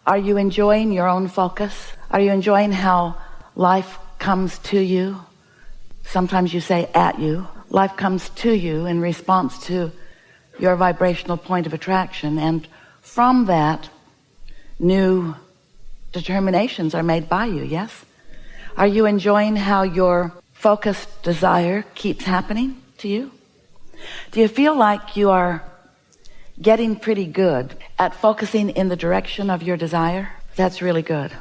Are you enjoying your own focus? Are you enjoying how life comes to you? Sometimes you say at you. Life comes to you in response to your vibrational point of attraction, and from that, new determinations are made by you, yes? Are you enjoying how your focused desire keeps happening to you? Do you feel like you are getting pretty good at focusing in the direction of your desire? That's really good.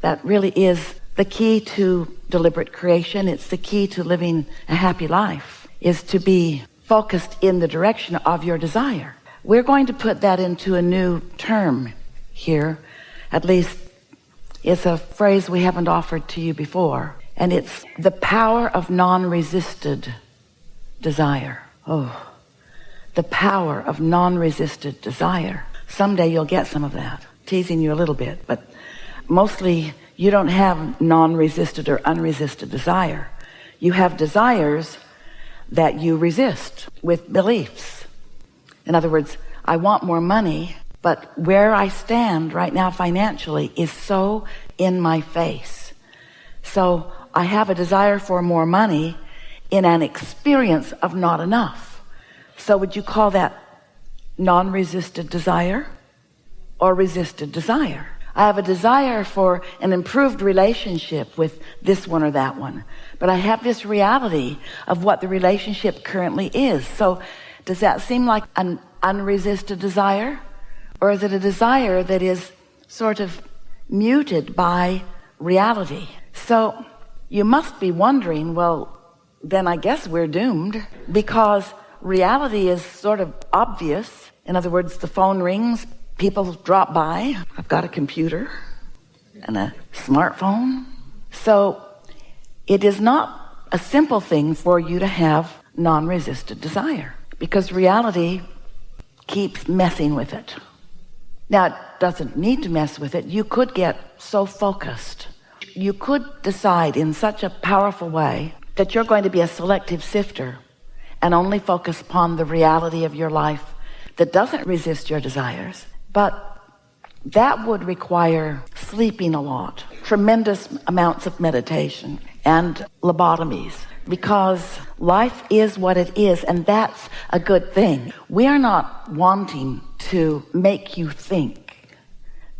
That really is the key to deliberate creation. It's the key to living a happy life, is to be focused in the direction of your desire. We're going to put that into a new term here. At least it's a phrase we haven't offered to you before. And it's the power of non-resisted desire. Oh, the power of non-resisted desire. Someday you'll get some of that. Teasing you a little bit, but mostly you don't have non-resisted or unresisted desire. You have desires that you resist with beliefs. In other words, I want more money, but where I stand right now financially is so in my face. So I have a desire for more money in an experience of not enough. So would you call that non-resisted desire or resisted desire? I have a desire for an improved relationship with this one or that one, but I have this reality of what the relationship currently is. So does that seem like an unresisted desire? Or is it a desire that is sort of muted by reality? So you must be wondering, well, then I guess we're doomed, because reality is sort of obvious. In other words, the phone rings, people drop by. I've got a computer and a smartphone. So it is not a simple thing for you to have non-resisted desire, because reality keeps messing with it. Now, it doesn't need to mess with it. You could get so focused. You could decide in such a powerful way that you're going to be a selective sifter and only focus upon the reality of your life that doesn't resist your desires. But that would require sleeping a lot, tremendous amounts of meditation, and lobotomies, because life is what it is, and that's a good thing. We are not wanting to make you think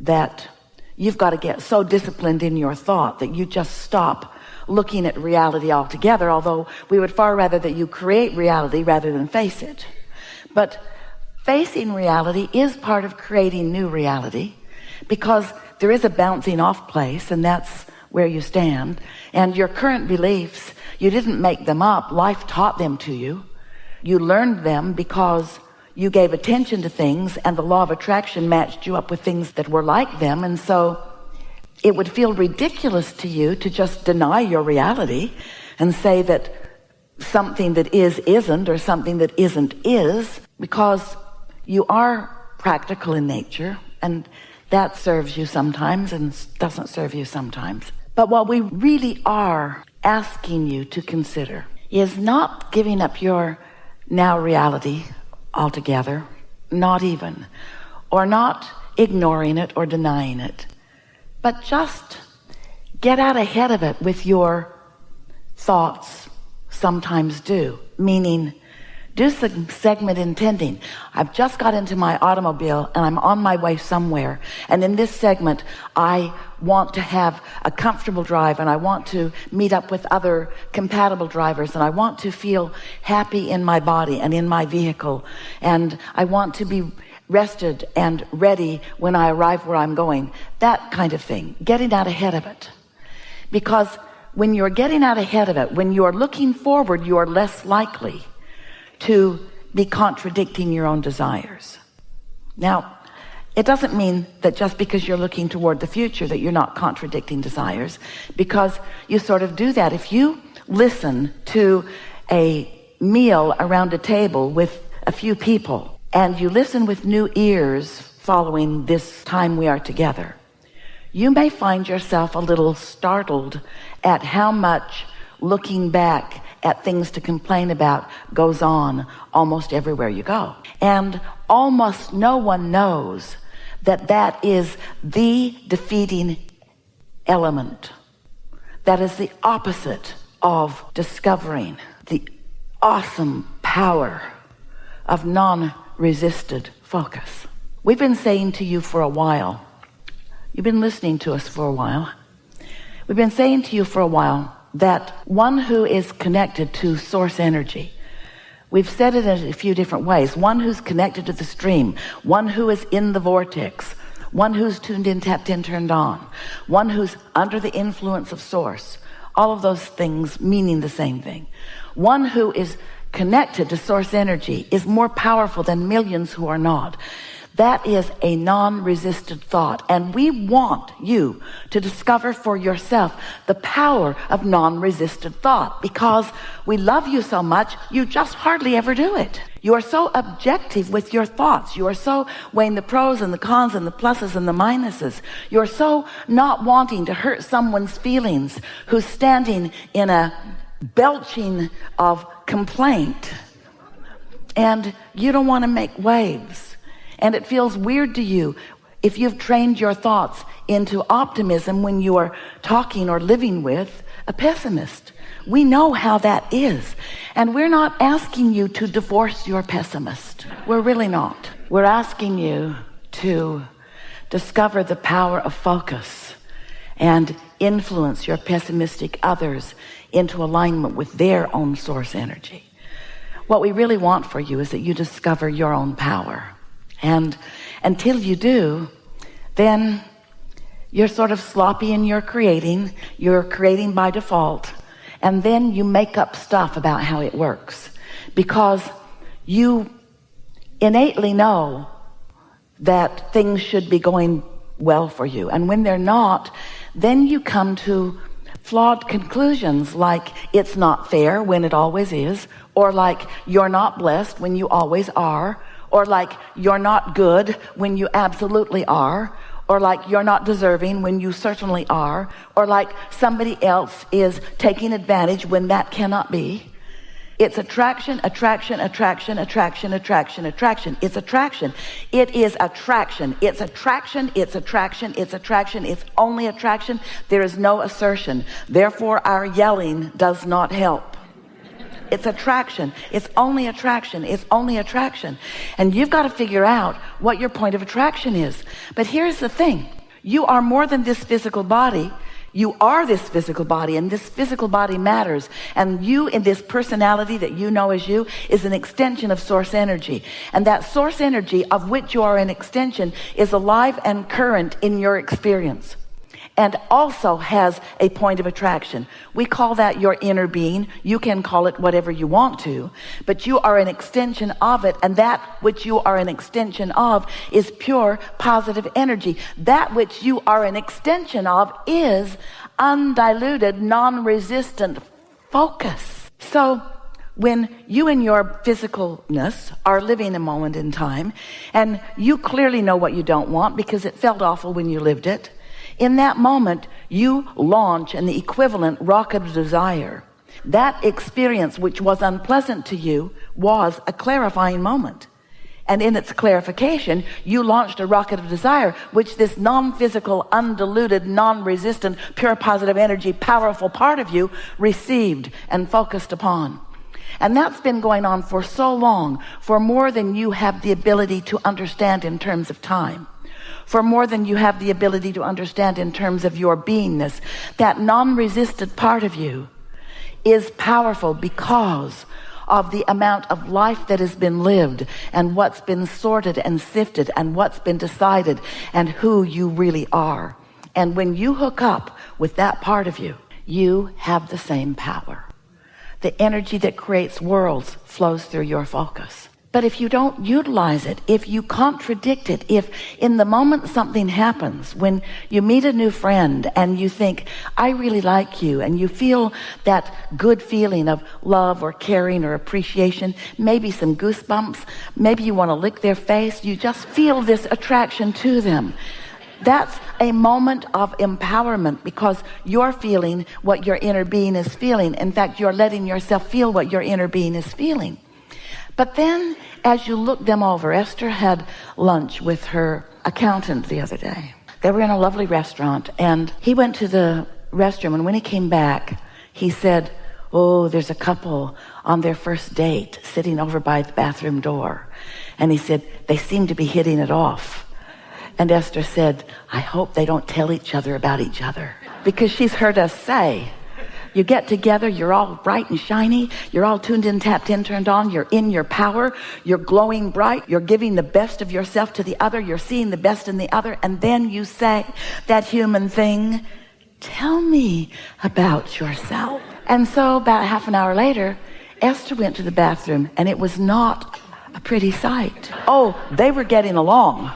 that you've got to get so disciplined in your thought that you just stop looking at reality altogether, although we would far rather that you create reality rather than face it. But facing reality is part of creating new reality, because there is a bouncing off place, and that's where you stand. And your current beliefs, you didn't make them up. Life taught them to you. You learned them because you gave attention to things, and the law of attraction matched you up with things that were like them. And so it would feel ridiculous to you to just deny your reality and say that something that is isn't, or something that isn't is, because you are practical in nature, and that serves you sometimes and doesn't serve you sometimes. But what we really are asking you to consider is not giving up your now reality altogether, not even, or not ignoring it or denying it, but just get out ahead of it with your thoughts. Sometimes do, meaning do some segment intending. I've just got into my automobile and I'm on my way somewhere, and in this segment I want to have a comfortable drive, and I want to meet up with other compatible drivers, and I want to feel happy in my body and in my vehicle, and I want to be rested and ready when I arrive where I'm going. That kind of thing, getting out ahead of it. Because when you're getting out ahead of it, when you're looking forward, you're less likely to be contradicting your own desires. Now, it doesn't mean that just because you're looking toward the future that you're not contradicting desires, because you sort of do that. If you listen to a meal around a table with a few people, and you listen with new ears following this time we are together, you may find yourself a little startled at how much looking back at things to complain about goes on almost everywhere you go. And almost no one knows that is the defeating element. That is the opposite of discovering the awesome power of non-resisted focus. We've been saying to you for a while, you've been listening to us for a while, we've been saying to you for a while that one who is connected to source energy, we've said it in a few different ways, one who's connected to the stream, one who is in the vortex, one who's tuned in, tapped in, turned on, one who's under the influence of source, all of those things meaning the same thing. One who is connected to source energy is more powerful than millions who are not. That is a non-resisted thought, and we want you to discover for yourself the power of non-resisted thought, because we love you so much, you just hardly ever do it. You are so objective with your thoughts. You are so weighing the pros and the cons and the pluses and the minuses. You are so not wanting to hurt someone's feelings who's standing in a belching of complaint, and you don't want to make waves. And it feels weird to you if you've trained your thoughts into optimism when you are talking or living with a pessimist. We know how that is. And we're not asking you to divorce your pessimist. We're really not. We're asking you to discover the power of focus and influence your pessimistic others into alignment with their own source energy. What we really want for you is that you discover your own power. And until you do, then you're sort of sloppy in your creating. You're creating by default. And then you make up stuff about how it works, because you innately know that things should be going well for you. And when they're not, then you come to flawed conclusions like it's not fair when it always is, or like you're not blessed when you always are, or like you're not good when you absolutely are, or like you're not deserving when you certainly are, or like somebody else is taking advantage when that cannot be. It's attraction, attraction, attraction, attraction, attraction, attraction. It's attraction. It is attraction. It's attraction. It's attraction. It's attraction. It's only attraction. There is no assertion. Therefore, our yelling does not help. It's attraction. It's only attraction. It's only attraction. And you've got to figure out what your point of attraction is. But here's the thing. You are more than this physical body. You are this physical body, and this physical body matters. And you, in this personality that you know as you, is an extension of source energy. And that source energy of which you are an extension is alive and current in your experience, and also has a point of attraction. We call that your inner being. You can call it whatever you want to, but you are an extension of it, and that which you are an extension of is pure positive energy. That which you are an extension of is undiluted, non-resistant focus. So when you in your physicalness are living a moment in time, and you clearly know what you don't want because it felt awful when you lived it, in that moment, you launch an equivalent rocket of desire. That experience, which was unpleasant to you, was a clarifying moment. And in its clarification, you launched a rocket of desire, which this non-physical, undiluted, non-resistant, pure positive energy, powerful part of you received and focused upon. And that's been going on for so long, for more than you have the ability to understand in terms of time. For more than you have the ability to understand in terms of your beingness. That non-resisted part of you is powerful because of the amount of life that has been lived, and what's been sorted and sifted, and what's been decided, and who you really are. And when you hook up with that part of you, you have the same power. The energy that creates worlds flows through your focus. But if you don't utilize it, if you contradict it, if in the moment something happens, when you meet a new friend and you think, I really like you, and you feel that good feeling of love or caring or appreciation, maybe some goosebumps, maybe you want to lick their face, you just feel this attraction to them. That's a moment of empowerment, because you're feeling what your inner being is feeling. In fact, you're letting yourself feel what your inner being is feeling. But then, as you look them over, Esther had lunch with her accountant the other day. They were in a lovely restaurant, and he went to the restroom, and when he came back, he said, oh, there's a couple on their first date sitting over by the bathroom door. And he said, they seem to be hitting it off. And Esther said, I hope they don't tell each other about each other. Because she's heard us say, you get together, you're all bright and shiny, you're all tuned in, tapped in, turned on, you're in your power, you're glowing bright, you're giving the best of yourself to the other, you're seeing the best in the other, and then you say that human thing, tell me about yourself. And so about half an hour later, Esther went to the bathroom, and it was not a pretty sight. Oh, they were getting along.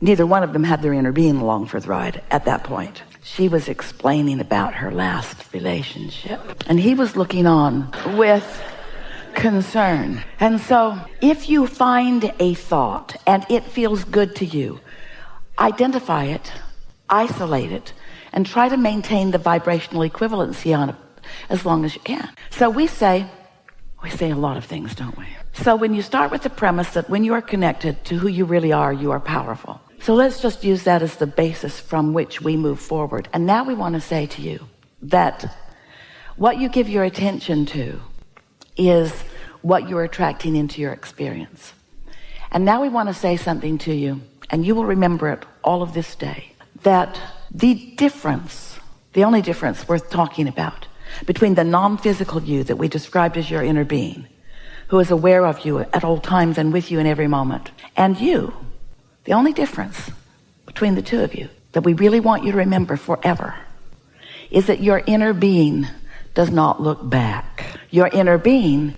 Neither one of them had their inner being along for the ride at that point. She was explaining about her last relationship, and he was looking on with concern. And so if you find a thought and it feels good to you, identify it, isolate it, and try to maintain the vibrational equivalency on it as long as you can. So we say a lot of things, don't we? So when you start with the premise that when you are connected to who you really are, you are powerful. So let's just use that as the basis from which we move forward. And now we want to say to you that what you give your attention to is what you're attracting into your experience. And now we want to say something to you, and you will remember it all of this day, that the difference, the only difference worth talking about between the non-physical you that we described as your inner being, who is aware of you at all times and with you in every moment, and you, the only difference between the two of you that we really want you to remember forever is that your inner being does not look back. Your inner being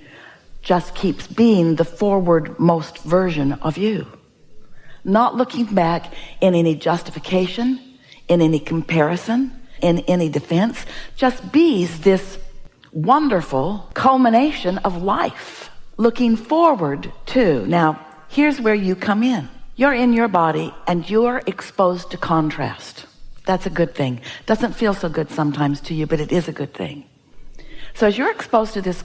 just keeps being the forward-most version of you, not looking back in any justification, in any comparison, in any defense, just bees this wonderful culmination of life, looking forward to. Now, here's where you come in. You're in your body and you're exposed to contrast. That's a good thing. Doesn't feel so good sometimes to you, but it is a good thing. So as you're exposed to this